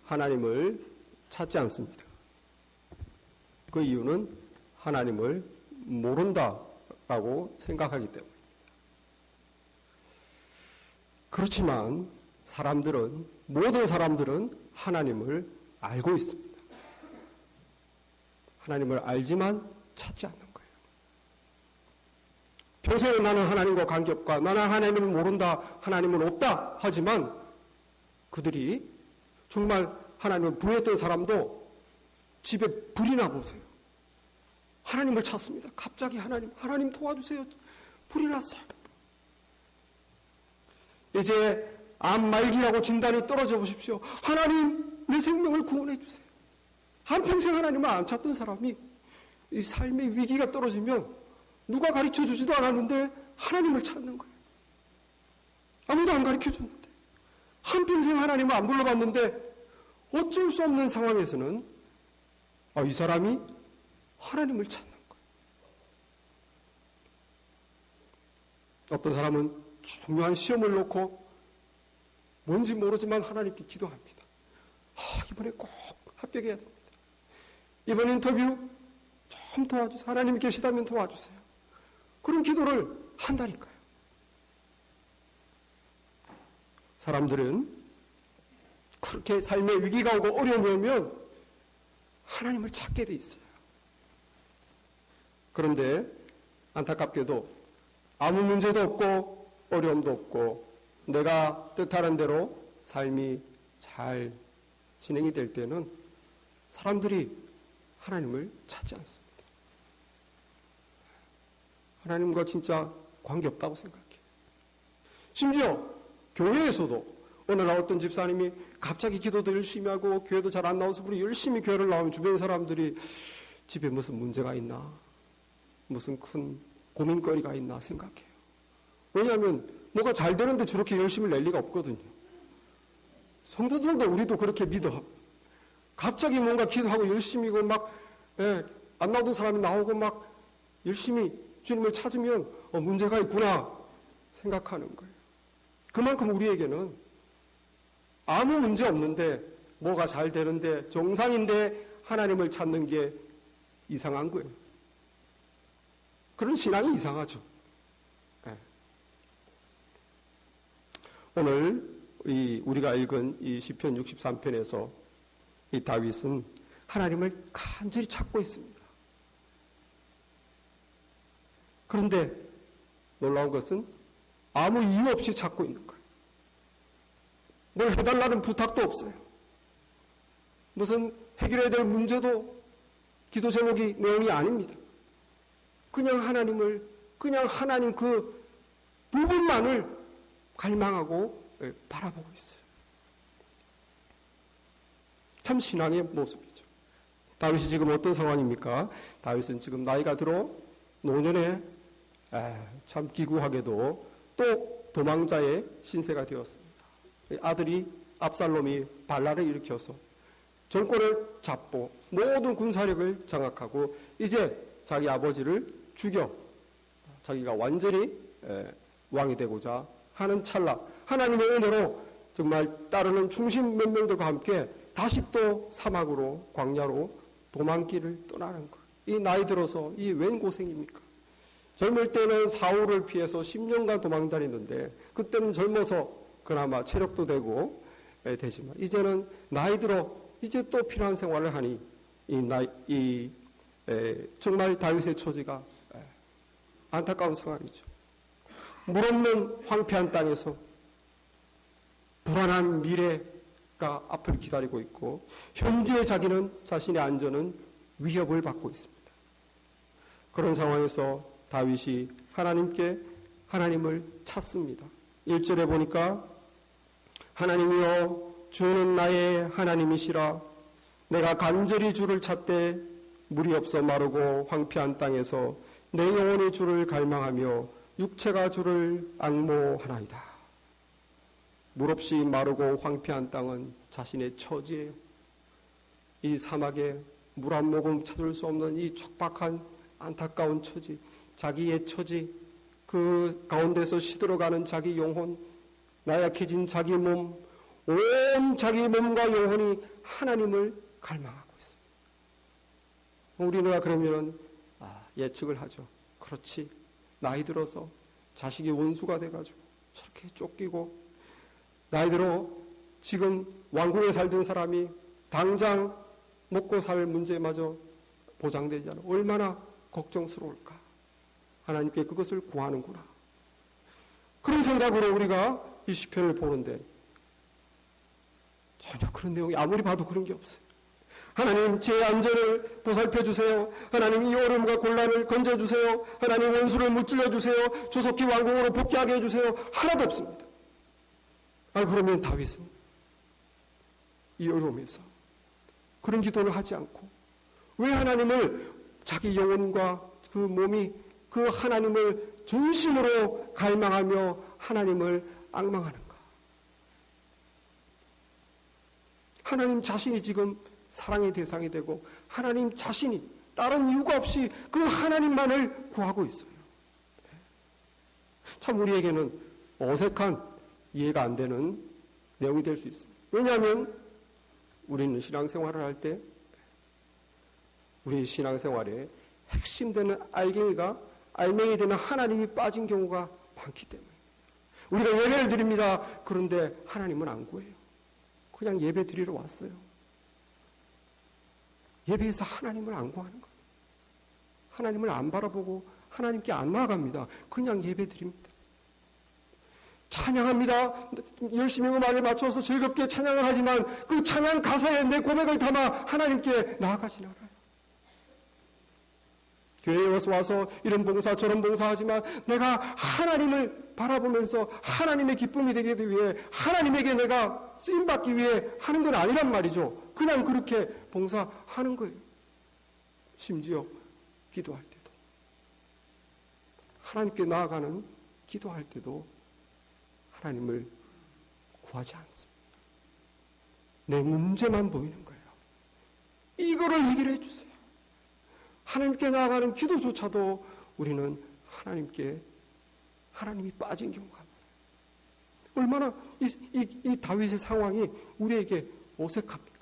하나님을 찾지 않습니다. 그 이유는 하나님을 모른다라고 생각하기 때문입니다. 그렇지만 모든 사람들은 하나님을 알고 있습니다. 하나님을 알지만 찾지 않는 거예요. 평소에 나는 하나님과 관계없고 나는 하나님을 모른다, 하나님은 없다 하지만 그들이 정말 하나님을 부인했던 사람도 집에 불이 나 보세요. 하나님을 찾습니다. 갑자기 하나님 도와주세요. 불이 났어요. 이제 암 말기라고 진단이 떨어져 보십시오. 하나님, 내 생명을 구원해 주세요. 한평생 하나님을 안 찾던 사람이 이 삶의 위기가 떨어지면 누가 가르쳐 주지도 않았는데 하나님을 찾는 거예요. 아무도 안 가르쳐 줬는데 한평생 하나님을 안 불러봤는데 어쩔 수 없는 상황에서는 이 사람이 하나님을 찾는 거예요. 어떤 사람은 중요한 시험을 놓고 뭔지 모르지만 하나님께 기도합니다. 이번에 꼭 합격해야 됩니다. 이번 인터뷰 좀 도와주세요. 하나님이 계시다면 도와주세요. 그런 기도를 한다니까요. 사람들은 그렇게 삶의 위기가 오고 어려움이 오면 하나님을 찾게 돼 있어요. 그런데 안타깝게도 아무 문제도 없고 어려움도 없고 내가 뜻하는 대로 삶이 잘 진행이 될 때는 사람들이 하나님을 찾지 않습니다. 하나님과 진짜 관계없다고 생각해요. 심지어 교회에서도 오늘날 어떤 집사님이 갑자기 기도도 열심히 하고 교회도 잘 안 나와서 우리 열심히 교회를 나오면 주변 사람들이 집에 무슨 문제가 있나, 무슨 큰 고민거리가 있나 생각해요. 왜냐하면 뭐가 잘 되는데 저렇게 열심히 낼 리가 없거든요. 성도들도 우리도 그렇게 믿어. 갑자기 뭔가 기도하고 열심히 안 나오던 사람이 나오고 막 열심히 주님을 찾으면 문제가 있구나 생각하는 거예요. 그만큼 우리에게는 아무 문제 없는데 뭐가 잘 되는데 정상인데 하나님을 찾는 게 이상한 거예요. 그런 신앙이 이상하죠. 네. 오늘 우리가 읽은 이 시편 63편에서 이 다윗은 하나님을 간절히 찾고 있습니다. 그런데 놀라운 것은 아무 이유 없이 찾고 있는 거예요. 뭘 해달라는 부탁도 없어요. 무슨 해결해야 될 문제도 기도 제목이 내용이 아닙니다. 그냥 하나님 그 부분만을 갈망하고 바라보고 있어요. 참 신앙의 모습이죠. 다윗이 지금 어떤 상황입니까? 다윗은 지금 나이가 들어 노년에 참 기구하게도 또 도망자의 신세가 되었습니다. 아들이 압살롬이 반란을 일으켜서 정권을 잡고 모든 군사력을 장악하고 이제 자기 아버지를 죽여 자기가 완전히 왕이 되고자 하는 찰나 하나님의 은혜로 정말 따르는 중심 몇 명들과 함께 다시 또 사막으로 광야로 도망길을 떠나는 것. 이 나이 들어서 이 웬 고생입니까? 젊을 때는 사울을 피해서 10년간 도망 다녔는데 그때는 젊어서 그나마 체력도 되고 되지만 이제는 나이 들어 이제 또 필요한 생활을 하니 정말 다윗의 처지가 안타까운 상황이죠. 물 없는 황폐한 땅에서 불안한 미래가 앞을 기다리고 있고 현재 자신의 안전은 위협을 받고 있습니다. 그런 상황에서 다윗이 하나님을 찾습니다. 1절에 보니까 하나님이여 주는 나의 하나님이시라 내가 간절히 주를 찾되 물이 없어 마르고 황폐한 땅에서 내 영혼이 주를 갈망하며 육체가 주를 앙모하나이다. 물 없이 마르고 황폐한 땅은 자신의 처지예요. 이 사막에 물 한 모금 찾을 수 없는 이 척박한 안타까운 처지, 자기의 처지, 그 가운데서 시들어가는 자기 영혼, 나약해진 자기 몸, 온 자기 몸과 영혼이 하나님을 갈망하고 있습니다. 우리가 그러면 예측을 하죠. 그렇지. 나이 들어서 자식이 원수가 돼가지고 저렇게 쫓기고, 나이 들어 지금 왕궁에 살던 사람이 당장 먹고 살 문제마저 보장되지 않아 얼마나 걱정스러울까. 하나님께 그것을 구하는구나. 그런 생각으로 우리가 이 시편을 보는데 전혀 그런 내용이 아무리 봐도 그런 게 없어요. 하나님 제 안전을 보살펴 주세요. 하나님 이 어려움과 곤란을 건져 주세요. 하나님 원수를 무찔러 주세요. 조속히 왕궁으로 복귀하게 해주세요. 하나도 없습니다. 그러면 다윗은 이 어려움에서 그런 기도를 하지 않고 왜 하나님을 자기 영혼과 그 몸이 그 하나님을 전심으로 갈망하며 하나님을 앙망하는가? 하나님 자신이 지금 사랑의 대상이 되고 하나님 자신이 다른 이유가 없이 그 하나님만을 구하고 있어요. 참 우리에게는 어색한 이해가 안 되는 내용이 될 수 있습니다. 왜냐하면 우리는 신앙생활을 할 때 우리 신앙생활에 핵심되는 알맹이 되는 하나님이 빠진 경우가 많기 때문에 우리가 예배를 드립니다. 그런데 하나님은 안 구해요. 그냥 예배 드리러 왔어요. 예배에서 하나님을 안 구하는 거예요. 하나님을 안 바라보고 하나님께 안 나아갑니다. 그냥 예배 드립니다. 찬양합니다. 열심히 음악에 맞춰서 즐겁게 찬양을 하지만 그 찬양 가사에 내 고백을 담아 하나님께 나아가진 않아요. 교회에 와서 이런 봉사 저런 봉사하지만 내가 하나님을 바라보면서 하나님의 기쁨이 되기 위해 하나님에게 내가 쓰임받기 위해 하는 건 아니란 말이죠. 그냥 그렇게 봉사하는 거예요. 심지어 기도할 때도 하나님께 나아가는 기도할 때도 하나님을 구하지 않습니다. 내 문제만 보이는 거예요. 이거를 해결해 주세요. 하나님께 나아가는 기도조차도 우리는 하나님이 빠진 경우가 많아요. 얼마나 이 다윗의 상황이 우리에게 어색합니까?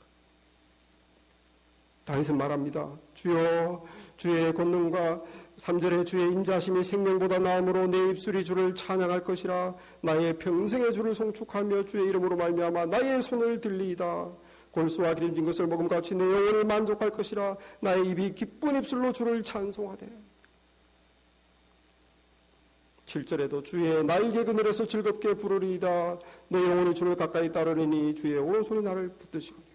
다윗은 말합니다. 주여 주의 권능과 3절에 주의 인자심이 생명보다 나음으로 내 입술이 주를 찬양할 것이라. 나의 평생의 주를 송축하며 주의 이름으로 말미암아 나의 손을 들리이다. 골수와 기름진 것을 먹음같이 내 영혼을 만족할 것이라. 나의 입이 기쁜 입술로 주를 찬송하되. 7절에도 주의 날개 그늘에서 즐겁게 부르리이다. 내 영혼이 주를 가까이 따르니 주의 오른손이 나를 붙드시거니와.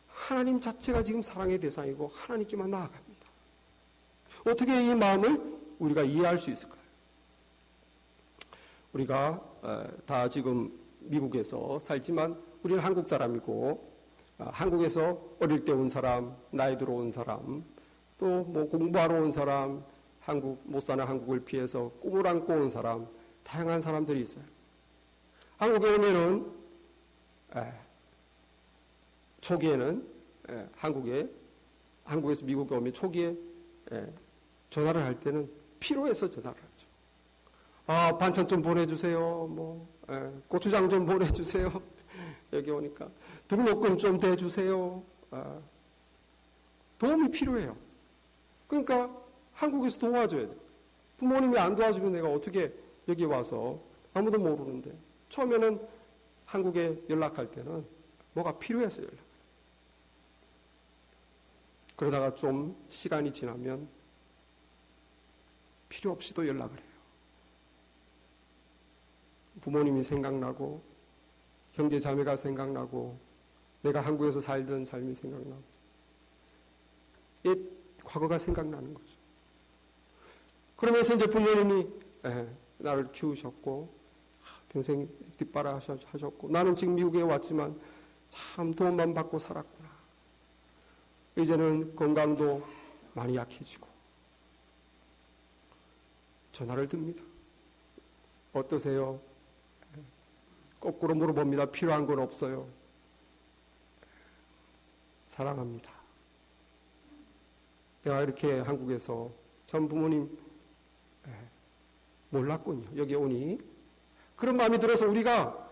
하나님 자체가 지금 사랑의 대상이고 하나님께만 나아갑니다. 어떻게 이 마음을 우리가 이해할 수 있을까요? 우리가 다 지금 미국에서 살지만 우리는 한국 사람이고 한국에서 어릴 때 온 사람, 나이 들어온 사람, 또 뭐 공부하러 온 사람, 못 사는 한국을 피해서 꿈을 안고 온 사람, 다양한 사람들이 있어요. 한국에 오면은 초기에는 한국에서 미국에 오면 초기에 전화를 할 때는 필요해서 전화를 하죠. 반찬 좀 보내주세요. 고추장 좀 보내주세요. 여기 오니까 등록금 좀 대주세요. 도움이 필요해요. 그러니까 한국에서 도와줘야 돼요. 부모님이 안 도와주면 내가 어떻게 여기 와서 아무도 모르는데 처음에는 한국에 연락할 때는 뭐가 필요해서 연락해요. 그러다가 좀 시간이 지나면 필요 없이도 연락을 해요. 부모님이 생각나고 형제 자매가 생각나고 내가 한국에서 살던 삶이 생각나고 옛 과거가 생각나는 거죠. 그러면서 이제 부모님이 나를 키우셨고 평생 뒷바라 하셨고 나는 지금 미국에 왔지만 참 도움만 받고 살았구나. 이제는 건강도 많이 약해지고 전화를 듭니다. 어떠세요? 거꾸로 물어봅니다. 필요한 건 없어요. 사랑합니다. 내가 이렇게 한국에서 전 부모님 몰랐군요. 여기 오니 그런 마음이 들어서 우리가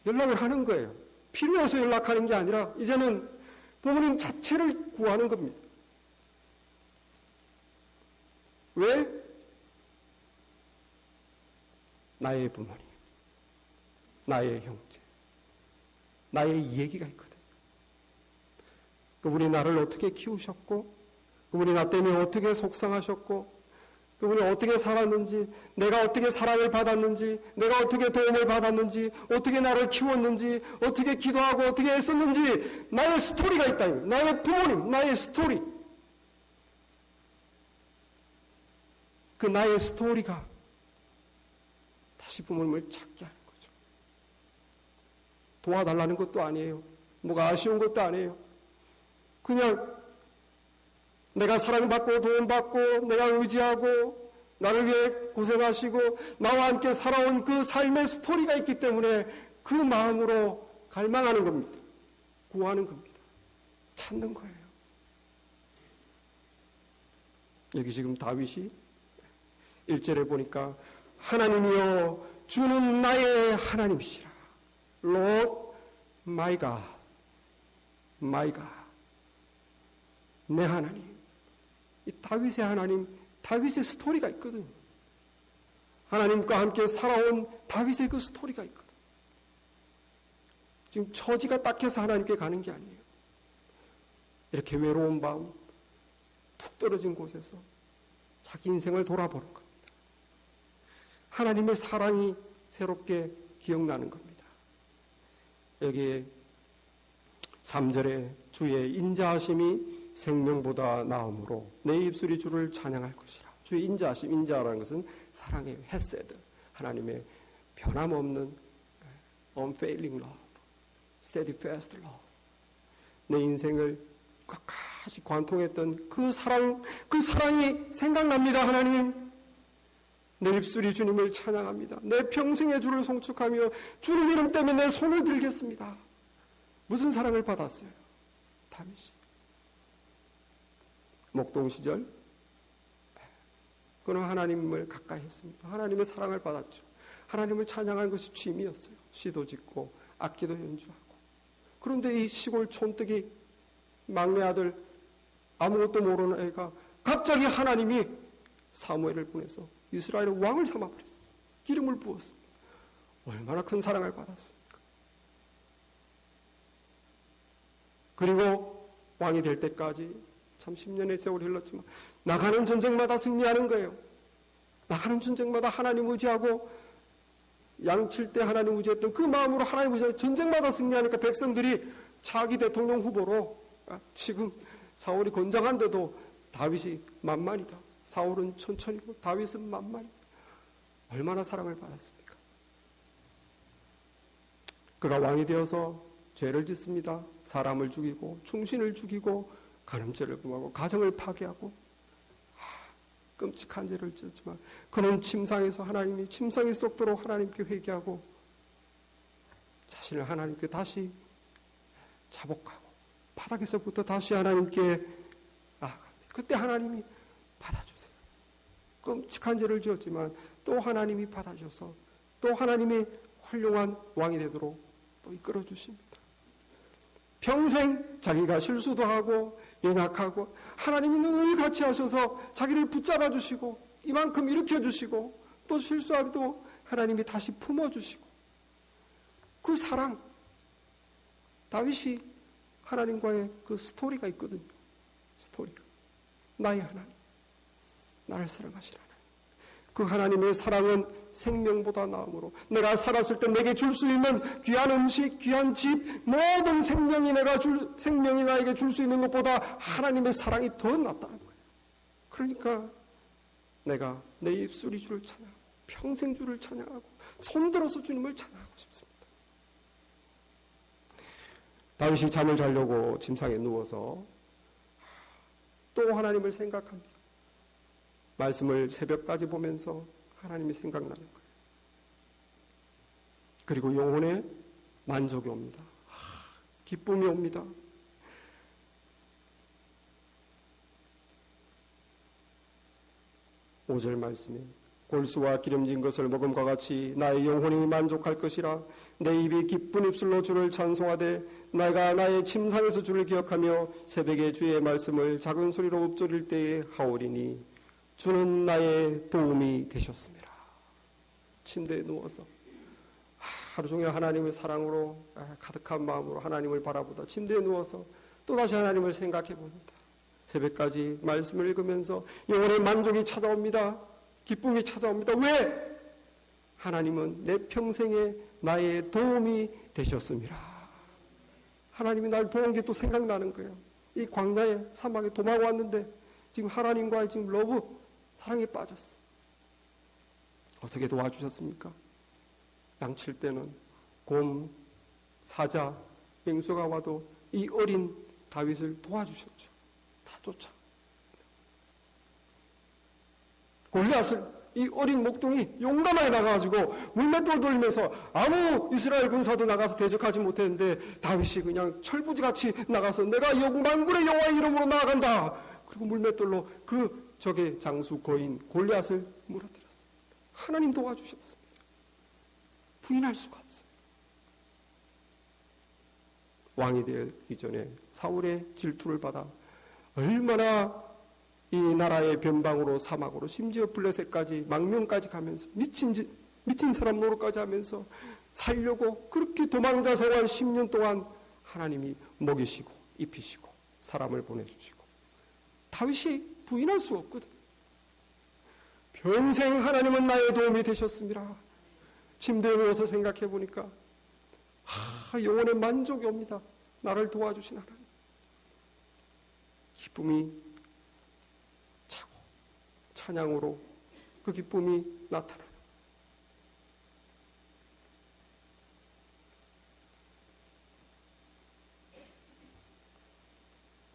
연락을 하는 거예요. 필요해서 연락하는 게 아니라 이제는 부모님 자체를 구하는 겁니다. 왜? 나의 부모님, 나의 형제, 나의 얘기가 있거든. 그분이 나를 어떻게 키우셨고, 그분이 나 때문에 어떻게 속상하셨고, 그분이 어떻게 살았는지, 내가 어떻게 사랑을 받았는지, 내가 어떻게 도움을 받았는지, 어떻게 나를 키웠는지, 어떻게 기도하고 어떻게 했었는지, 나의 스토리가 있다. 나의 부모님, 나의 스토리. 그 나의 스토리가 다시 부모님을 찾게 하는 거죠. 도와달라는 것도 아니에요. 뭐가 아쉬운 것도 아니에요. 그냥 내가 사랑받고 도움받고 내가 의지하고 나를 위해 고생하시고 나와 함께 살아온 그 삶의 스토리가 있기 때문에 그 마음으로 갈망하는 겁니다. 구하는 겁니다. 찾는 거예요. 여기 지금 다윗이 1절에 보니까 하나님이여 주는 나의 하나님이시라. Lord my God, my God. 내 하나님. 이 다윗의 하나님, 다윗의 스토리가 있거든. 하나님과 함께 살아온 다윗의 그 스토리가 있거든. 지금 처지가 딱해서 하나님께 가는 게 아니에요. 이렇게 외로운 밤, 툭 떨어진 곳에서 자기 인생을 돌아보는 겁니다. 하나님의 사랑이 새롭게 기억나는 겁니다. 여기에 3절에 주의 인자하심이 생명보다 나음으로 내 입술이 주를 찬양할 것이라. 주의 인자하심, 인자라는 것은 사랑의 헤세드, 하나님의 변함없는 unfailing love, steadfast love. 내 인생을 끝까지 관통했던 그 사랑이 생각납니다. 하나님, 내 입술이 주님을 찬양합니다. 내 평생의 주를 송축하며 주님 이름 때문에 내 손을 들겠습니다. 무슨 사랑을 받았어요? 다윗이. 목동 시절 그는 하나님을 가까이 했습니다. 하나님의 사랑을 받았죠. 하나님을 찬양하는 것이 취미였어요. 시도 짓고 악기도 연주하고. 그런데 이 시골 촌뜨기 막내 아들 아무것도 모르는 애가 갑자기 하나님이 사무엘을 보내서 이스라엘의 왕을 삼아버렸어요. 기름을 부었습니다. 얼마나 큰 사랑을 받았습니까? 그리고 왕이 될 때까지 참 10년의 세월이 흘렀지만 나가는 전쟁마다 승리하는 거예요. 나가는 전쟁마다 하나님 의지하고 양칠 때 하나님 의지했던 그 마음으로 하나님 의지하고 전쟁마다 승리하니까 백성들이 차기 대통령 후보로 지금 사울이 건장한데도 다윗이 만만이다. 사울은 천천히고 다윗은 만만이다. 얼마나 사랑을 받았습니까? 그가 왕이 되어서 죄를 짓습니다. 사람을 죽이고 충신을 죽이고 간음죄를 범하고 가정을 파괴하고 끔찍한 죄를 지었지만 그는 침상에서 하나님이 침상에 썩도록 하나님께 회개하고 자신을 하나님께 다시 자복하고 바닥에서부터 다시 하나님께 나아갑니다. 그때 하나님이 받아주세요. 끔찍한 죄를 지었지만 또 하나님이 받아줘서 또 하나님의 훌륭한 왕이 되도록 또 이끌어 주십니다. 평생 자기가 실수도 하고 연약하고 하나님이 늘 같이 하셔서 자기를 붙잡아 주시고 이만큼 일으켜 주시고 또 실수하도 하나님이 다시 품어 주시고 그 사랑, 다윗이 하나님과의 그 스토리가 있거든요. 스토리가. 나의 하나님, 나를 사랑하신 하나님. 그 하나님의 사랑은 생명보다 나음으로 내가 살았을 때 내게 줄 수 있는 귀한 음식, 귀한 집, 모든 생명이 나에게 줄 수 있는 것보다 하나님의 사랑이 더 낫다는 거예요. 그러니까 내가 내 입술이 주를 찬양하고 평생 주를 찬양하고 손들어서 주님을 찬양하고 싶습니다. 다윗이 잠을 자려고 침상에 누워서 또 하나님을 생각합니다. 말씀을 새벽까지 보면서 하나님이 생각나는 거예요. 그리고 영혼에 만족이 옵니다. 기쁨이 옵니다. 5절 말씀에 골수와 기름진 것을 먹음과 같이 나의 영혼이 만족할 것이라. 내 입이 기쁜 입술로 주를 찬송하되 내가 나의 침상에서 주를 기억하며 새벽에 주의 말씀을 작은 소리로 읊조릴 때에 하오리니 주는 나의 도움이 되셨습니다. 침대에 누워서 하루 종일 하나님의 사랑으로 가득한 마음으로 하나님을 바라보다 침대에 누워서 또다시 하나님을 생각해 봅니다. 새벽까지 말씀을 읽으면서 영혼의 만족이 찾아옵니다. 기쁨이 찾아옵니다. 왜? 하나님은 내 평생에 나의 도움이 되셨습니다. 하나님이 날 도운 게 또 생각나는 거예요. 이 광야에 사막에 도망 왔는데 지금 하나님과의 지금 러브, 사랑에 빠졌어. 어떻게 도와주셨습니까? 양칠 때는 곰, 사자, 맹수가 와도 이 어린 다윗을 도와주셨죠. 다 쫓아. 골리앗을 이 어린 목동이 용감하게 나가가지고 물맷돌 돌리면서 아무 이스라엘 군사도 나가서 대적하지 못했는데 다윗이 그냥 철부지같이 나가서 내가 만군의 여호와의 이름으로 나아간다. 그리고 물맷돌로 그 적의 장수 거인 골리앗을 무너뜨렸습니다. 하나님 도와주셨습니다. 부인할 수가 없어요. 왕이 되기 전에 사울의 질투를 받아 얼마나 이 나라의 변방으로 사막으로 심지어 블레셋까지 망명까지 가면서 미친 사람 노릇까지 하면서 살려고 그렇게 도망자 생활 10년 동안 하나님이 먹이시고 입히시고 사람을 보내주시고 다윗이 부인할 수 없거든. 평생 하나님은 나의 도움이 되셨습니다. 침대에 누워서 생각해 보니까 영혼의 만족이 옵니다. 나를 도와주신 하나님. 기쁨이 차고 찬양으로 그 기쁨이 나타나요.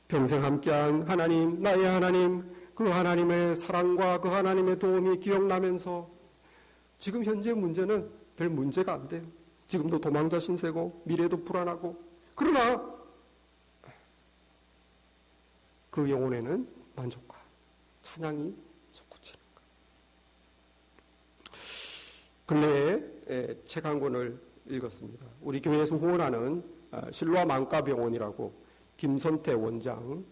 평생 함께한 하나님, 나의 하나님, 그 하나님의 사랑과 그 하나님의 도움이 기억나면서 지금 현재 문제는 별 문제가 안 돼요. 지금도 도망자 신세고 미래도 불안하고 그러나 그 영혼에는 만족과 찬양이 솟구치는 것. 근래에 책 한 권을 읽었습니다. 우리 교회에서 후원하는 실로암 망가병원이라고 김선태 원장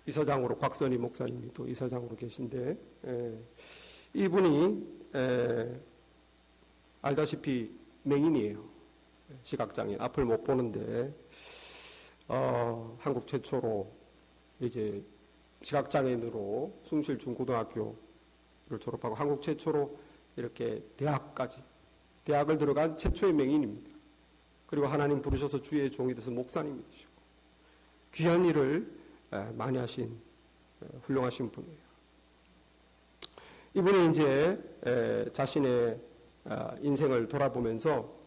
이사장으로 곽선희 목사님이 또 이사장으로 계신데 이분이 알다시피 맹인이에요. 시각장애인 앞을 못 보는데 한국 최초로 이제 시각장애인으로 숭실 중고등학교를 졸업하고 한국 최초로 이렇게 대학을 들어간 최초의 맹인입니다. 그리고 하나님 부르셔서 주의 종이 돼서 목사님이 되시고 귀한 일을 많이 하신 훌륭하신 분이에요. 이분이 이제 자신의 인생을 돌아보면서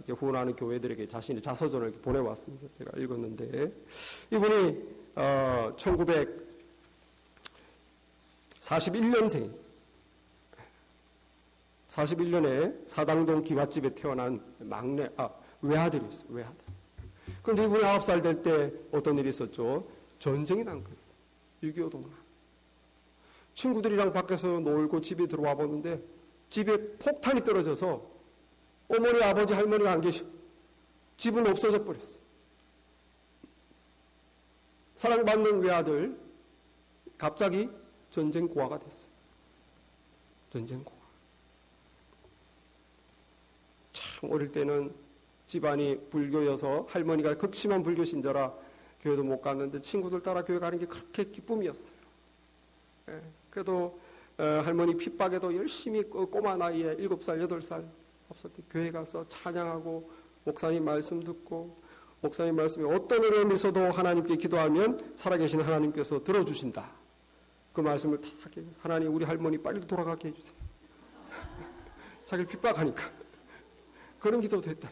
이제 후원하는 교회들에게 자신의 자서전을 보내왔습니다. 제가 읽었는데 이분이 1941년생 41년에 사당동 기와집에 태어난 외아들이 있어요. 외아들. 그런데 이분이 9살 될 때 어떤 일이 있었죠? 전쟁이 난 거예요. 6.25 동란. 친구들이랑 밖에서 놀고 집에 들어와 보는데 집에 폭탄이 떨어져서 어머니, 아버지, 할머니가 안 계셔. 집은 없어져 버렸어. 사랑받는 외아들 갑자기 전쟁 고아가 됐어요. 전쟁 고아. 참 어릴 때는 집안이 불교여서 할머니가 극심한 불교 신자라 교회도 못 갔는데 친구들 따라 교회 가는 게 그렇게 기쁨이었어요. 그래도 할머니 핍박에도 열심히 꼬마 나이에 7살, 8살 없을 때 교회 가서 찬양하고 목사님 말씀 듣고 목사님 말씀이 어떤 어려움이 있어도 하나님께 기도하면 살아계신 하나님께서 들어주신다. 그 말씀을 다 하나님 우리 할머니 빨리 돌아가게 해주세요. 자기를 핍박하니까. 그런 기도도 했다.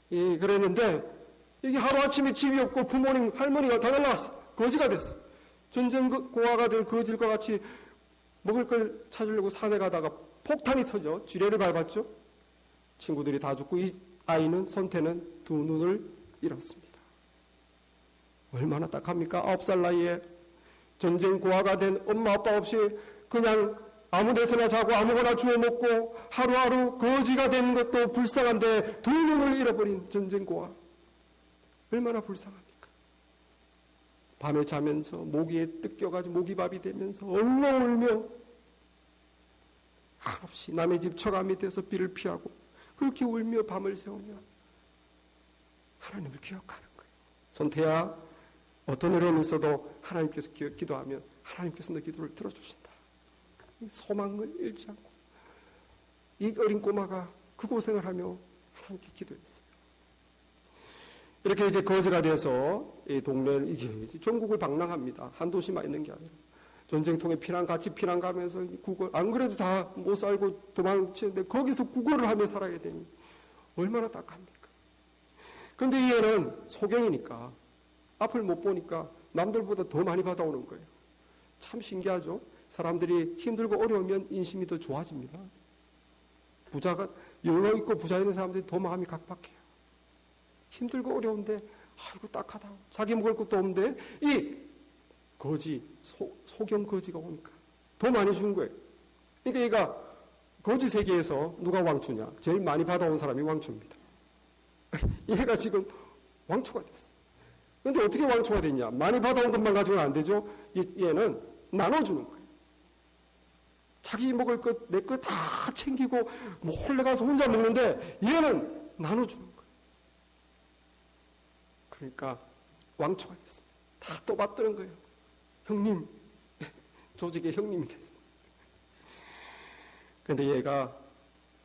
그랬는데 이게 하루아침에 집이 없고 부모님, 할머니가 다 날라왔어. 거지가 됐어. 전쟁 고아가 된 거지과 같이 먹을 걸 찾으려고 산에 가다가 폭탄이 터져 쥐레를 밟았죠. 친구들이 다 죽고 이 아이는 선태는 2눈을 잃었습니다. 얼마나 딱합니까? 9살 나이에 전쟁 고아가 된 엄마 아빠 없이 그냥 아무 데서나 자고 아무거나 주워 먹고 하루하루 거지가 되는 것도 불쌍한데 두 눈을 잃어버린 전쟁 고아. 얼마나 불쌍합니까? 밤에 자면서 모기에 뜯겨가지고 모기밥이 되면서 엉엉 울며 한없이 남의 집 처가 밑에서 비를 피하고 그렇게 울며 밤을 새우며 하나님을 기억하는 거예요. 손태야, 어떤 어려움이 있어도 하나님께서 기도하면 하나님께서 너 기도를 들어주신다. 소망을 잃지 않고 이 어린 꼬마가 그 고생을 하며 하나님께 기도했어요. 이렇게 이제 거지가 돼서 이 동네를 이제 전국을 방랑합니다. 한 도시만 있는 게 아니라 전쟁통에 같이 피난 가면서 안 그래도 다 못 살고 도망치는데 거기서 구걸을 하며 살아야 되니 얼마나 딱합니까? 근데 이 애는 소경이니까 앞을 못 보니까 남들보다 더 많이 받아오는 거예요. 참 신기하죠? 사람들이 힘들고 어려우면 인심이 더 좋아집니다. 부자가 여유 있고 부자 있는 사람들이 더 마음이 각박해요. 힘들고 어려운데 아이고 딱하다. 자기 먹을 것도 없는데 이 거지, 소경 거지가 오니까 더 많이 주는 거예요. 그러니까 얘가 거지 세계에서 누가 왕초냐? 제일 많이 받아온 사람이 왕초입니다. 얘가 지금 왕초가 됐어요. 그런데 어떻게 왕초가 됐냐? 많이 받아온 것만 가지고는 안 되죠. 얘는 나눠주는 거예요. 자기 먹을 것, 내 것 다 챙기고 몰래 가서 혼자 먹는데 얘는 나눠주는 거예요. 그러니까 왕초가 됐어요. 다 떠받드는 거예요. 형님, 조직의 형님이 됐어요. 그런데 얘가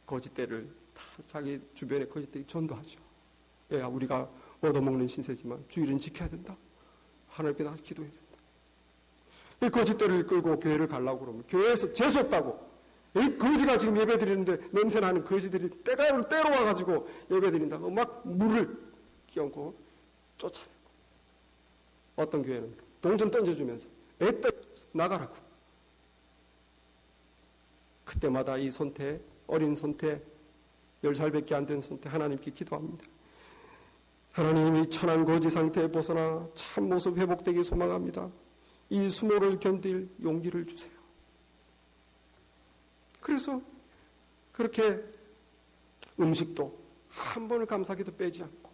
거짓대를 다 자기 주변에 거짓대를 전도하죠. 얘야, 우리가 얻어먹는 신세지만 주일은 지켜야 된다. 하나님께 나가서 기도해야 된다. 이 거짓대를 끌고 교회를 가려고 그러면 교회에서 재수없다고. 이 거지가 지금 예배 드리는데 냄새나는 거지들이 때로 와가지고 예배 드린다고 막 물을 끼얹고 쫓아내고. 어떤 교회는 동전 던져주면서 애따 나가라고. 그때마다 이 손태, 어린 손태, 10살밖에 안 된 손태 하나님께 기도합니다. 하나님이 천한 거지 상태에 벗어나 참 모습 회복되기 소망합니다. 이 수모를 견딜 용기를 주세요. 그래서 그렇게 음식도 한 번을 감사기도 빼지 않고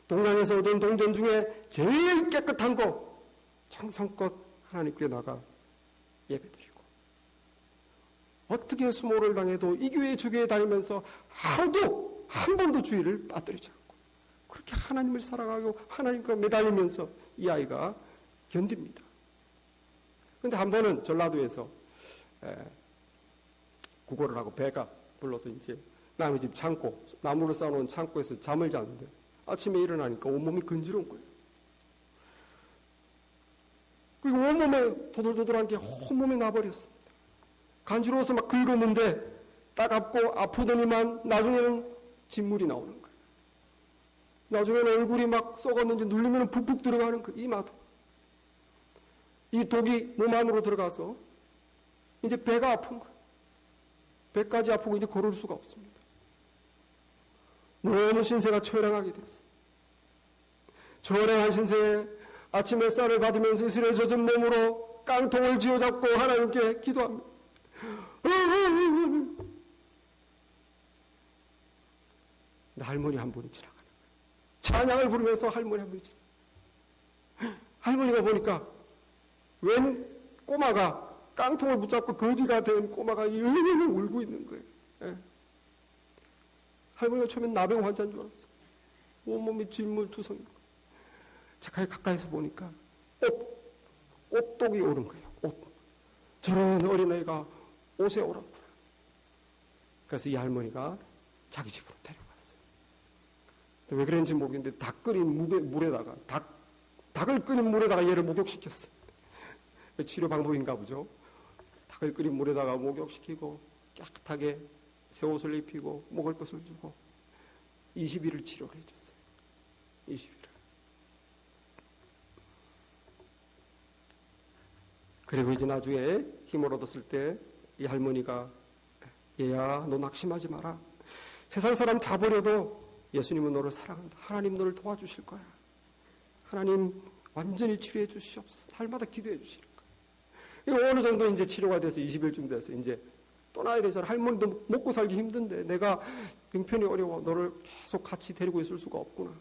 동양에서 얻은 동전 중에 제일 깨끗한 거 정성껏 하나님께 나가 예배드리고 어떻게 수모를 당해도 이 교회 저 교회 다니면서 하루도 한 번도 주의를 빠뜨리지 않고 그렇게 하나님을 사랑하고 하나님과 매달리면서 이 아이가 견딥니다. 근데 한 번은 전라도에서 구걸을 하고 배가 불러서 이제 남의 집 창고, 나무로 쌓아놓은 창고에서 잠을 자는데 아침에 일어나니까 온몸이 근지러운 거예요. 그리고 온몸에 도들도들한 게 온몸에 나버렸습니다. 간지러워서 막 긁었는데 따갑고 아프더니만 나중에는 진물이 나오는 거예요. 나중에는 얼굴이 막 썩었는지 눌리면 푹푹 들어가는 거예요. 이마도. 이 독이 몸 안으로 들어가서 이제 배가 아픈 거예요. 배까지 아프고 이제 걸을 수가 없습니다. 너무 신세가 처량하게 됐어요. 처량한 신세에 아침 햇살을 받으면서 이슬에 젖은 몸으로 깡통을 쥐어잡고 하나님께 기도합니다. 할머니 한 분이 지나가는 거예요. 찬양을 부르면서 할머니 한 분이 지나가요. 할머니가 보니까 웬 꼬마가 깡통을 붙잡고 거지가 된 꼬마가 울고 있는 거예요. 예. 할머니가 처음엔 나병 환자인 줄 알았어요. 온몸이 진물투성인 거예요. 제가 가까이서 보니까 옷독이 오른 거예요. 옷. 저런 어린애가 옷에 오랐구나. 그래서 이 할머니가 자기 집으로 데려갔어요. 왜 그런지 모르겠는데 닭 끓인 물에다가 닭을 끓인 물에다가 얘를 목욕시켰어요. 치료 방법인가 보죠. 닭을 끓인 물에다가 목욕시키고 깨끗하게 새 옷을 입히고 먹을 것을 주고 20일을 치료를 해줬어요. 20일을. 그리고 이제 나중에 힘을 얻었을 때 이 할머니가 얘야 너 낙심하지 마라. 세상 사람 다 버려도 예수님은 너를 사랑한다. 하나님 너를 도와주실 거야. 하나님 완전히 치료해 주시옵소서. 날마다 기도해 주실 거야. 어느 정도 이제 치료가 돼서 20일쯤 돼서 이제 떠나야 되잖아. 할머니도 먹고 살기 힘든데 내가 형편이 어려워. 너를 계속 같이 데리고 있을 수가 없구나.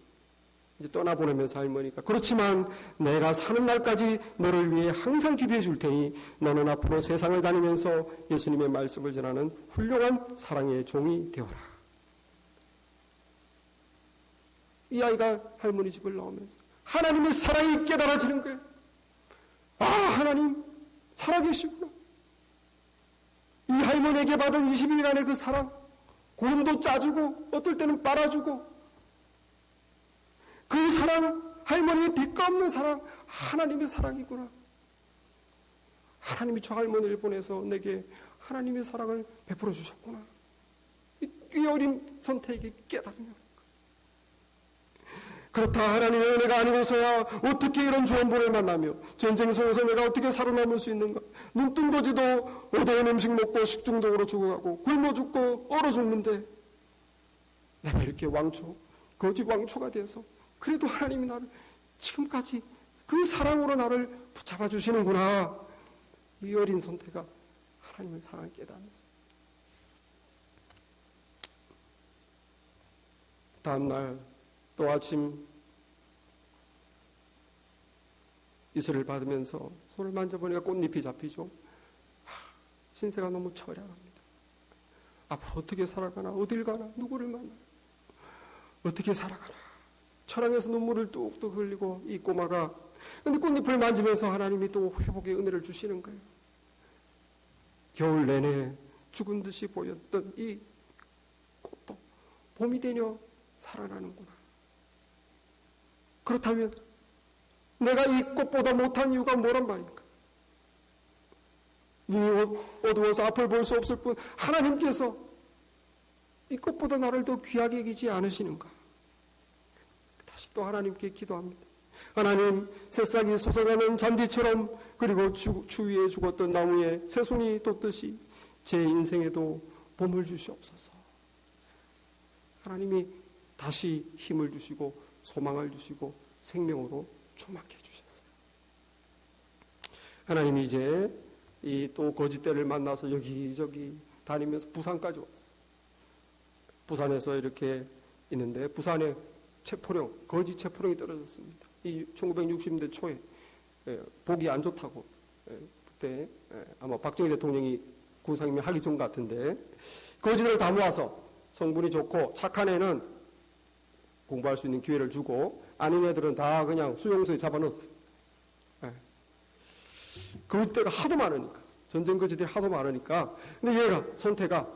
이제 떠나보내면서 할머니가 그렇지만 내가 사는 날까지 너를 위해 항상 기도해 줄 테니 너는 앞으로 세상을 다니면서 예수님의 말씀을 전하는 훌륭한 사랑의 종이 되어라. 이 아이가 할머니 집을 나오면서 하나님의 사랑이 깨달아지는 거예요. 아, 하나님 살아계시구나. 이 할머니에게 받은 20일간의 그 사랑, 구름도 짜주고 어떨 때는 빨아주고 그 사랑, 할머니의 대가 없는 사랑, 하나님의 사랑이구나. 하나님이 저 할머니를 보내서 내게 하나님의 사랑을 베풀어 주셨구나. 이 어린 선택이 깨달으며 그렇다. 하나님의 은혜가 아니고서야 어떻게 이런 조언본을 만나며 전쟁 속에서 내가 어떻게 살아남을 수 있는가. 눈뜬 거지도 어두운 음식 먹고 식중독으로 죽어가고 굶어 죽고 얼어 죽는데 내가 이렇게 거지 왕초가 돼서 그래도 하나님이 나를 지금까지 그 사랑으로 나를 붙잡아 주시는구나. 이 어린 선태가 하나님의 사랑을 깨닫는다. 다음날 또 아침 이슬을 받으면서 손을 만져보니까 꽃잎이 잡히죠. 신세가 너무 처량합니다. 앞으로 어떻게 살아가나, 어딜 가나, 누구를 만나나, 어떻게 살아가나. 처량해서 눈물을 뚝뚝 흘리고 이 꼬마가 근데 꽃잎을 만지면서 하나님이 또 회복의 은혜를 주시는 거예요. 겨울 내내 죽은 듯이 보였던 이 꽃도 봄이 되며 살아나는구나. 그렇다면 내가 이 꽃보다 못한 이유가 뭐란 말입니까? 눈이 어두워서 앞을 볼 수 없을 뿐 하나님께서 이 꽃보다 나를 더 귀하게 여기지 않으시는가? 다시 또 하나님께 기도합니다. 하나님, 새싹이 솟아나는 잔디처럼 그리고 추위에 죽었던 나무에 새순이 돋듯이 제 인생에도 봄을 주시옵소서. 하나님이 다시 힘을 주시고 소망을 주시고 생명으로 충만케 해주셨어요. 하나님이 이제 이 또 거짓대를 만나서 여기저기 다니면서 부산까지 왔어요. 부산에서 이렇게 있는데 부산에 거짓 체포령이 떨어졌습니다. 이 1960년대 초에 보기 안 좋다고 그때 아마 박정희 대통령이 군상임명 하기 전 같은데 거짓을 다 모아서 성분이 좋고 착한 애는 공부할 수 있는 기회를 주고 아닌 애들은 다 그냥 수용소에 잡아넣었어요. 거짓대가 하도 많으니까 전쟁 거짓들이 하도 많으니까 근데 얘가 선태가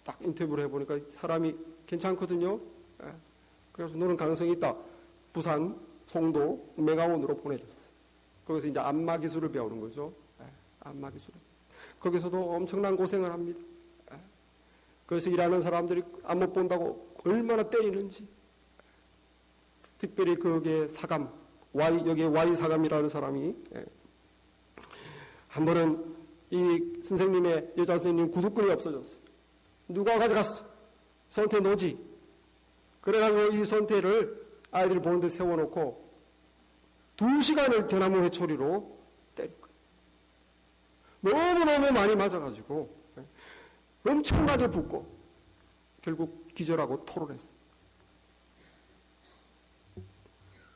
딱 인터뷰를 해보니까 사람이 괜찮거든요. 그래서 너는 가능성이 있다. 부산 송도 매가원으로 보내줬어. 거기서 이제 안마 기술을 배우는 거죠. 안마 기술. 거기서도 엄청난 고생을 합니다. 거기서 일하는 사람들이 안 못 본다고 얼마나 때리는지. 특별히 거기에 사감, 여기에 Y 사감이라는 사람이 한 번은 이 선생님의 여자 선생님 구두끈이 없어졌어요. 누가 가져갔어? 선태 노지. 그래가지고 이 선태를 아이들이 보는 데 세워놓고 2시간을 대나무 회초리로 때릴 거예요. 너무너무 많이 맞아가지고 엄청나게 붓고 결국 기절하고 토론했어요.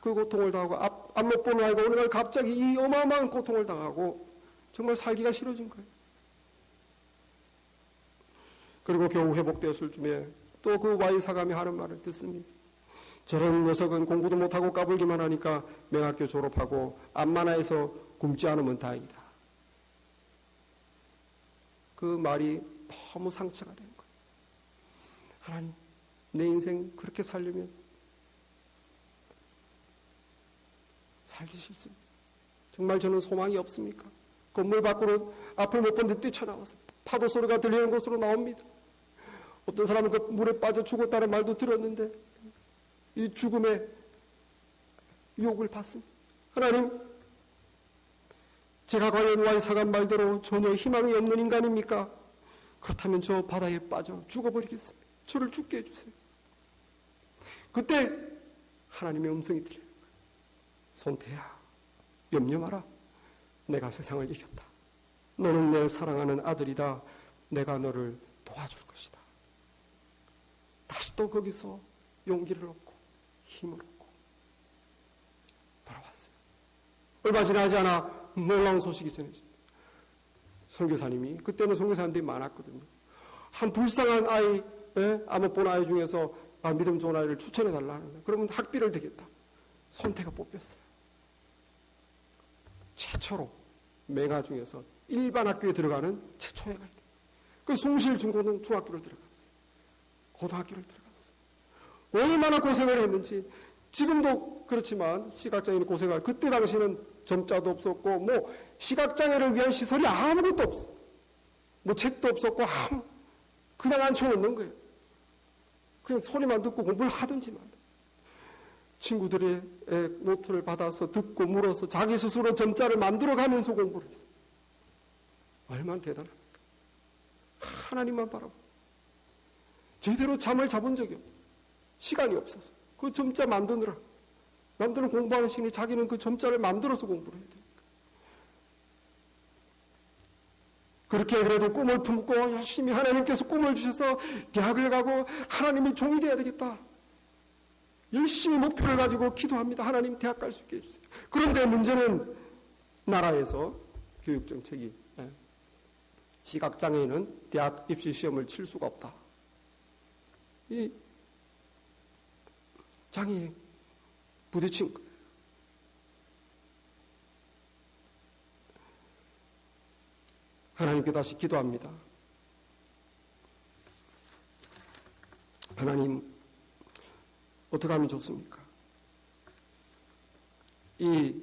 그 고통을 당하고 앞 못 보는 아이가 어느 날 갑자기 이 어마어마한 고통을 당하고 정말 살기가 싫어진 거예요. 그리고 겨우 회복되었을 쯤에 또 그 Y 사감이 하는 말을 듣습니다. 저런 녀석은 공부도 못하고 까불기만 하니까 맹학교 졸업하고 암만화해서 굶지 않으면 다행이다. 그 말이 너무 상처가 된 거예요. 하나님, 내 인생 그렇게 살려면 살기 싫습니다. 정말 저는 소망이 없습니까? 건물 밖으로 앞을 못 본 데 뛰쳐나와서 파도 소리가 들리는 곳으로 나옵니다. 어떤 사람은 그 물에 빠져 죽었다는 말도 들었는데 이 죽음의 유혹을 받습니다. 하나님, 제가 과연 Y 사감 말대로 전혀 희망이 없는 인간입니까? 그렇다면 저 바다에 빠져 죽어버리겠습니다. 저를 죽게 해주세요. 그때 하나님의 음성이 들려요. 손태야, 염려 마라. 내가 세상을 이겼다. 너는 내 사랑하는 아들이다. 내가 너를 도와줄 것이다. 다시 또 거기서 용기를 얻고 힘을 얻고 돌아왔어요. 얼마 지나지 않아 놀라운 소식이 전해집니다. 선교사님이, 그때는 선교사님들이 많았거든요. 한 불쌍한 아이, 아마 본 아이 중에서 믿음 좋은 아이를 추천해달라는 거예요. 그러면 학비를 드리겠다. 손태가 뽑혔어요. 최초로 맹아 중에서 일반 학교에 들어가는 최초의 아이. 그 숭실 중고등 중학교를 들어갔어요. 고등학교를 들어갔어요. 얼마나 고생을 했는지. 지금도 그렇지만 시각장애인이 고생할, 그때 당시에는 점자도 없었고 뭐 시각장애를 위한 시설이 아무것도 없어. 뭐 책도 없었고 그냥 앉혀놓는 거예요. 그냥 소리만 듣고 공부를 하든지만. 친구들의 노트를 받아서 듣고 물어서 자기 스스로 점자를 만들어가면서 공부를 했어요. 얼마나 대단합니까? 하나님만 바라보고 제대로 잠을 자본 적이 없어요. 시간이 없어서 그 점자 만드느라. 남들은 공부하는 시간에 자기는 그 점자를 만들어서 공부를 해야 되니까. 그렇게 그래도 꿈을 품고 열심히 하나님께서 꿈을 주셔서 대학을 가고 하나님이 종이 되어야 되겠다. 열심히 목표를 가지고 기도합니다. 하나님 대학 갈 수 있게 해주세요. 그런데 문제는 나라에서 교육정책이 시각장애인은 대학 입시 시험을 칠 수가 없다. 이 장애에 부딪힌 거예요. 하나님께 다시 기도합니다. 하나님, 어떻게 하면 좋습니까? 이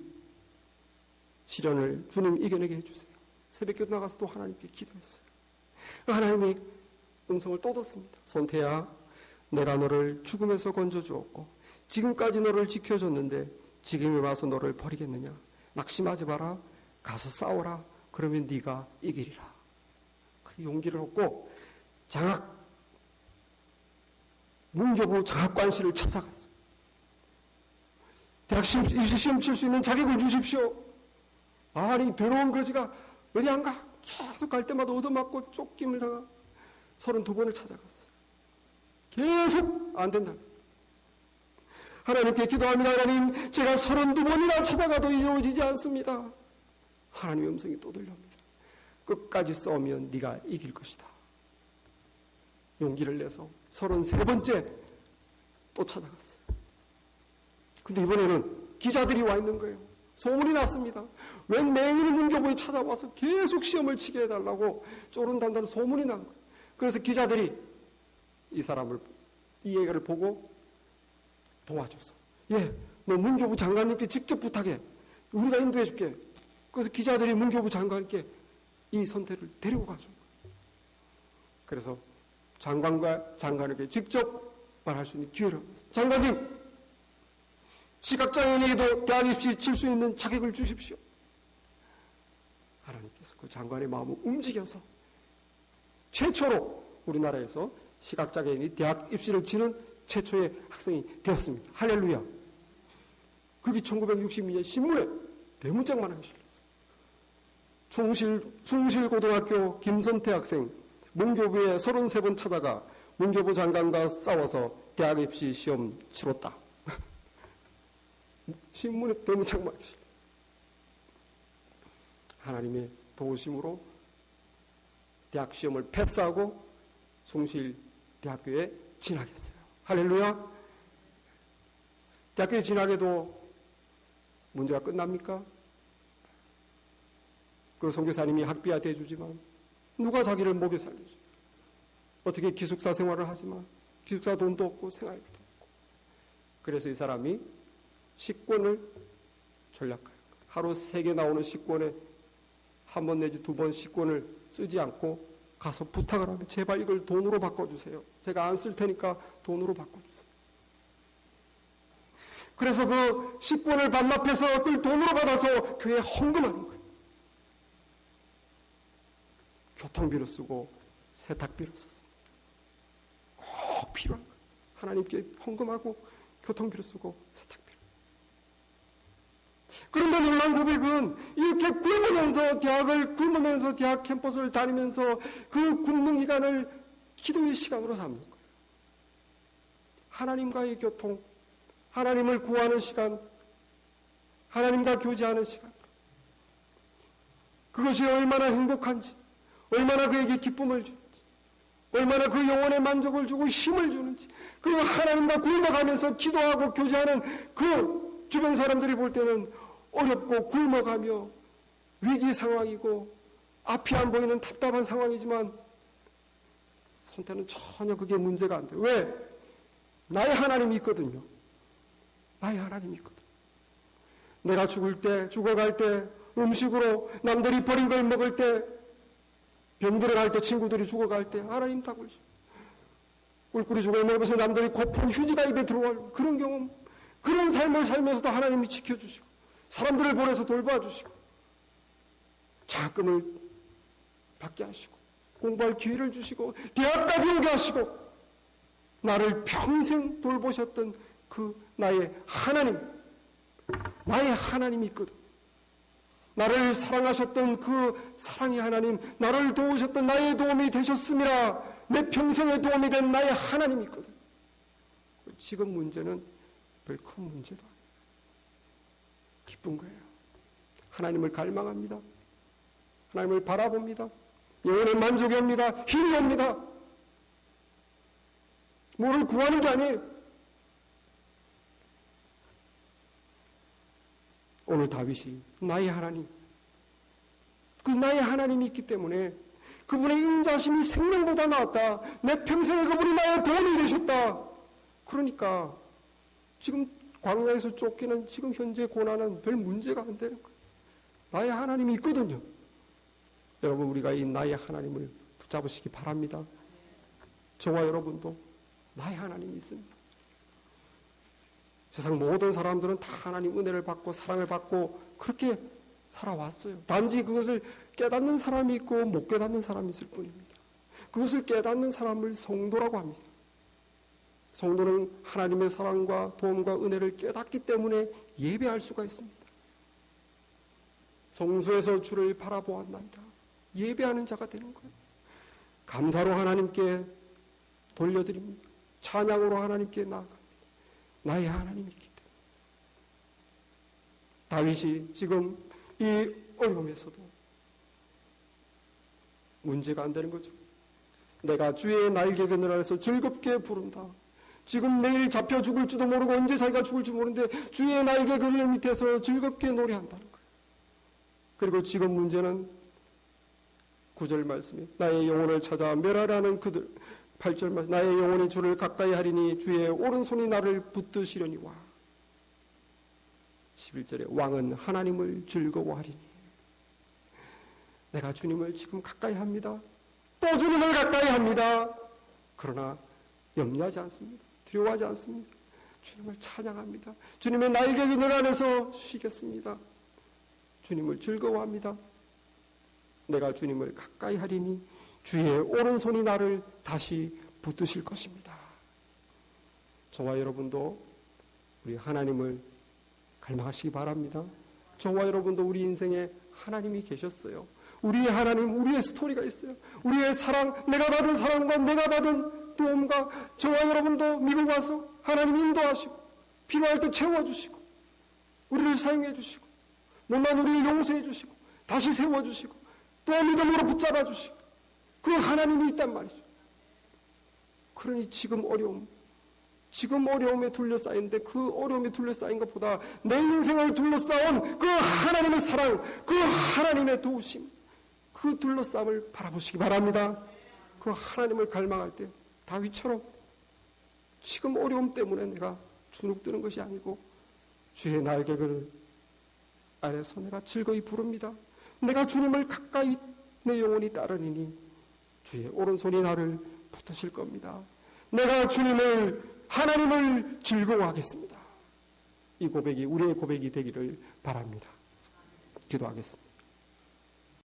시련을 주님 이겨내게 해주세요. 새벽에 나가서 또 하나님께 기도했어요. 하나님이 음성을 또 듣습니다. 손태야, 내가 너를 죽음에서 건져주었고 지금까지 너를 지켜줬는데 지금에 와서 너를 버리겠느냐? 낙심하지 마라. 가서 싸워라. 그러면 네가 이기리라. 그 용기를 얻고 문교부 장학관실을 찾아갔어요. 대학 시험 칠 수 있는 자격을 주십시오. 아니 더러운 거지가 어디 안 가? 계속 갈 때마다 얻어맞고 쫓김을 당하고 32번을 찾아갔어요. 계속 안 된다. 하나님께 기도합니다. 하나님, 제가 32번이나 찾아가도 이루어지지 않습니다. 하나님의 음성이 또 들려옵니다. 끝까지 싸우면 네가 이길 것이다. 용기를 내서 33번째 또 찾아갔어요. 근데 이번에는 기자들이 와 있는 거예요. 소문이 났습니다. 웬 맹인이 문교부에 찾아와서 계속 시험을 치게 해달라고 쪼른단다는 소문이 난 거예요. 그래서 기자들이 이 얘기를 보고 도와줘서, 너 문교부 장관님께 직접 부탁해. 우리가 인도해 줄게. 그래서 기자들이 문교부 장관께 이 선태를 데리고 가준 거예요. 그래서 장관과 장관에게 직접 말할 수 있는 기회를 얻었어요. 장관님, 시각장애인에게도 대학 입시 칠 수 있는 자격을 주십시오. 하나님께서 그 장관의 마음을 움직여서 최초로 우리나라에서 시각장애인이 대학 입시를 치는 최초의 학생이 되었습니다. 할렐루야. 그게 1962년 신문에 대문짝만하게 실렸어요. 숭실고등학교 김선태 학생 문교부에 33번 찾아가 문교부 장관과 싸워서 대학 입시 시험 치렀다. 신문에 대문짝만하게 실렸어요. 하나님의 도우심으로 대학 시험을 패스하고 숭실대학교에 진학했어요. 할렐루야. 대학교에 진학해도 문제가 끝납니까? 그 선교사님이 학비야 대주지만 누가 자기를 먹여 살려줘요? 어떻게 기숙사 생활을 하지만 기숙사 돈도 없고 생활비도 없고. 그래서 이 사람이 식권을 전략해요. 하루 3개 나오는 식권에 한 번 내지 2번 식권을 쓰지 않고 가서 부탁을 하면 제발 이걸 돈으로 바꿔주세요. 제가 안 쓸 테니까 돈으로 바꿔주세요. 그래서 그 식권을 반납해서 그걸 돈으로 받아서 교회에 헌금하는 거예요. 교통비로 쓰고 세탁비로 썼습니다. 꼭 필요한 거예요. 하나님께 헌금하고 교통비로 쓰고 세탁비로. 그런데 놀라운 고백은 이렇게 굶으면서 대학 캠퍼스를 다니면서 그 굶는 기간을 기도의 시간으로 삼는 거예요. 하나님과의 교통, 하나님을 구하는 시간, 하나님과 교제하는 시간. 그것이 얼마나 행복한지, 얼마나 그에게 기쁨을 주는지, 얼마나 그 영혼에 만족을 주고 힘을 주는지, 그 하나님과 굶어가면서 기도하고 교제하는 그 주변 사람들이 볼 때는 어렵고 굶어가며 위기 상황이고 앞이 안 보이는 답답한 상황이지만 선태는 전혀 그게 문제가 안 돼요. 왜? 나의 하나님이 있거든요. 나의 하나님이 있거든. 내가 죽을 때, 죽어갈 때, 음식으로 남들이 버린 걸 먹을 때, 병들어 갈 때, 친구들이 죽어갈 때 하나님 다 굴죠. 꿀꿀이 죽을 먹으면서 남들이 고픈 휴지가 입에 들어갈 그런 경험, 그런 삶을 살면서도 하나님이 지켜주시고 사람들을 보내서 돌봐주시고 장학금을 받게 하시고 공부할 기회를 주시고 대학까지 오게 하시고 나를 평생 돌보셨던 그 나의 하나님, 나의 하나님이 있거든. 나를 사랑하셨던 그 사랑의 하나님, 나를 도우셨던 나의 도움이 되셨음이라. 내 평생의 도움이 된 나의 하나님이 있거든. 지금 문제는 별 큰 문제도 아니에요. 기쁜 거예요. 하나님을 갈망합니다. 하나님을 바라봅니다. 영혼의 만족이 옵니다. 힘이 옵니다. 뭐를 구하는 게 아니에요. 오늘 다윗이 나의 하나님, 그 나의 하나님이 있기 때문에 그분의 인자심이 생명보다 나았다. 내 평생에 그분이 나의 도움이 되셨다. 그러니까 지금 광야에서 쫓기는 지금 현재 고난은 별 문제가 안 되는 거예요. 나의 하나님이 있거든요. 여러분, 우리가 이 나의 하나님을 붙잡으시기 바랍니다. 저와 여러분도 나의 하나님이 있습니다. 세상 모든 사람들은 다 하나님 은혜를 받고 사랑을 받고 그렇게 살아왔어요. 단지 그것을 깨닫는 사람이 있고 못 깨닫는 사람이 있을 뿐입니다. 그것을 깨닫는 사람을 성도라고 합니다. 성도는 하나님의 사랑과 도움과 은혜를 깨닫기 때문에 예배할 수가 있습니다. 성소에서 주를 바라보았나이다. 예배하는 자가 되는 거예요. 감사로 하나님께 돌려드립니다. 찬양으로 하나님께 나아갑니다. 나의 하나님이 있기 때문에. 다윗이 지금 이 어려움에서도 문제가 안 되는 거죠. 내가 주의 날개 그늘 아래서 즐겁게 부른다. 지금 내일 잡혀 죽을지도 모르고 언제 자기가 죽을지 모르는데 주의 날개 그늘 밑에서 즐겁게 노래한다는 거예요. 그리고 지금 문제는 9절 말씀이 나의 영혼을 찾아 멸하라는 그들 8절 말씀 나의 영혼이 주를 가까이 하리니 주의 오른손이 나를 붙드시려니와 11절에 왕은 하나님을 즐거워하리니 내가 주님을 지금 가까이 합니다. 또 주님을 가까이 합니다. 그러나 염려하지 않습니다. 두려워하지 않습니다. 주님을 찬양합니다. 주님의 날개 그늘 안에서 쉬겠습니다. 주님을 즐거워합니다. 내가 주님을 가까이 하리니 주의 오른손이 나를 다시 붙드실 것입니다. 저와 여러분도 우리 하나님을 갈망하시기 바랍니다. 저와 여러분도 우리 인생에 하나님이 계셨어요. 우리의 하나님, 우리의 스토리가 있어요. 우리의 사랑, 내가 받은 사랑과 내가 받은 도움과 저와 여러분도 미국 와서 하나님 인도하시고 필요할 때 채워주시고 우리를 사용해 주시고 못난 우리를 용서해 주시고 다시 세워주시고 또 믿음으로 붙잡아 주시고 그 하나님이 있단 말이죠. 그러니 지금 어려움에 둘러싸인데 그 어려움에 둘러싸인 것보다 내 인생을 둘러싸온 그 하나님의 사랑, 그 하나님의 도우심, 그 둘러싸움을 바라보시기 바랍니다. 그 하나님을 갈망할 때 다윗처럼 지금 어려움 때문에 내가 주눅드는 것이 아니고 주의 날개를 아래서 내가 즐거이 부릅니다. 내가 주님을 가까이 내 영혼이 따르니 주의 오른손이 나를 붙으실 겁니다. 내가 하나님을 즐거워하겠습니다. 이 고백이 우리의 고백이 되기를 바랍니다. 기도하겠습니다.